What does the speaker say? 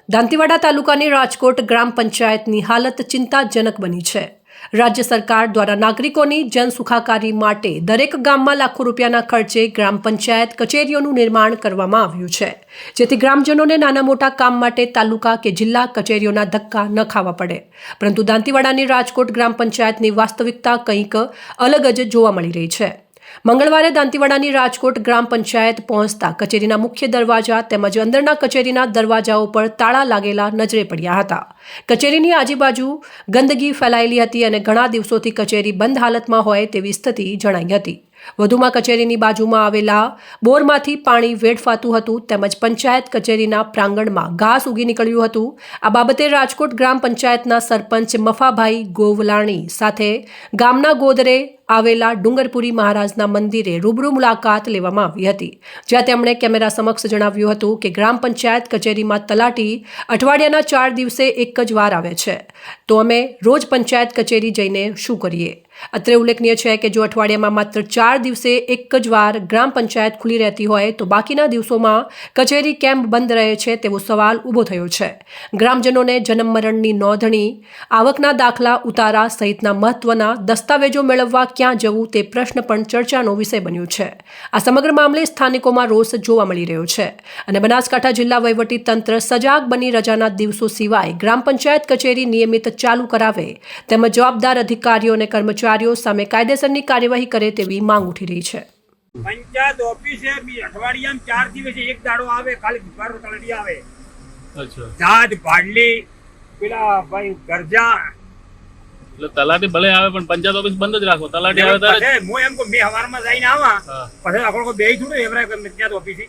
દાંતીવાડા તાલુકાની રાજકોટ ગ્રામ પંચાયતની હાલત ચિંતાજનક બની છે। રાજ્ય સરકાર દ્વારા નાગરિકોની જનસુખાકારી માટે દરેક ગામમાં લાખો રૂપિયાના ખર્ચે ગ્રામ પંચાયત કચેરીઓનું નિર્માણ કરવામાં આવ્યું છે, જેથી ગ્રામજનોને નાના મોટા કામ માટે તાલુકા કે જિલ્લા કચેરીઓના ધક્કા ન ખાવા પડે। પરંતુ દાંતીવાડાની રાજકોટ ગ્રામ પંચાયતની વાસ્તવિકતા કંઈક અલગ જ જોવા મળી રહી છે। મંગળવારે દાંતીવાડાની રાજકોટ ગ્રામ પંચાયત પહોંચતા કચેરીના મુખ્ય દરવાજા તેમજ અંદરના કચેરીના દરવાજાઓ પર તાળા લાગેલા નજરે પડ્યા હતા। કચેરીની આજુબાજુ ગંદકી ફેલાયેલી હતી અને ઘણા દિવસોથી કચેરી બંધ હાલતમાં હોય તેવી સ્થિતિ જણાઈ હતી। વધુમાં કચેરીની બાજુમાં આવેલા બોરમાંથી પાણી વેડફાતું હતું તેમજ પંચાયત કચેરીના પ્રાંગણમાં ઘાસ ઉગી નીકળ્યું હતું। આ બાબતે રાજકોટ ગ્રામ પંચાયતના સરપંચ મફાભાઈ ગોવલાણી સાથે ગામના ગોદરે આવેલા ડુંગરપુરી મહારાજના મંદિરે રૂબરૂ મુલાકાત લેવામાં આવી હતી, જ્યાં તેમણે કેમેરા સમક્ષ જણાવ્યું હતું કે ગ્રામ પંચાયત કચેરીમાં તલાટી અઠવાડિયાના 4 દિવસે એક જ વાર આવે છે, તો અમે રોજ પંચાયત કચેરી જઈને શું કરીએ। અત્રે ઉલ્લેખનીય છે કે જો અઠવાડિયામાં માત્ર 4 દિવસે એક જ વાર ગ્રામ પંચાયત ખુલ્લી રહેતી હોય તો બાકીના દિવસોમાં કચેરી કેમ બંધ રહે છે તેવો સવાલ ઊભો થયો છે। ગ્રામજનોને જન્મ મરણની નોંધણી, આવકના દાખલા ઉતારા સહિતના મહત્વના દસ્તાવેજો મેળવવા ક્યાં જવું તે પ્રશ્ન પણ ચર્ચાનો વિષય બન્યો છે। આ સમગ્ર મામલે સ્થાનિકોમાં રોષ જોવા મળી રહ્યો છે અને બનાસકાંઠા જિલ્લા વહીવટી તંત્ર સજાગ બની રજાના દિવસો સિવાય ગ્રામ પંચાયત કચેરી નિયમિત ચાલુ કરાવે તેમજ જવાબદાર અધિકારીઓ અને કર્મચારીઓ સામે કાયદેસરની કાર્યવાહી કરે તેવી માંગ ઉઠી રહી છે। પંચાયત ઓફિસે અઠવાડિયામાં 4 દિવસે એક દાડો આવે, ખાલી બુધવારનો તલાટી આવે। અચ્છા, જાત ભાડલી પેલા ભાઈ ગરજા એટલે તલાટી ભલે આવે પણ પંચાયત ઓફિસ બંધ જ રાખો। તલાટી આવે ત્યારે હું એમ કહું, મેં સવારમાં જઈને આવા હા। પછી આપણે કોઈ બે થોડું એવરાય પંચાયત ઓફિસે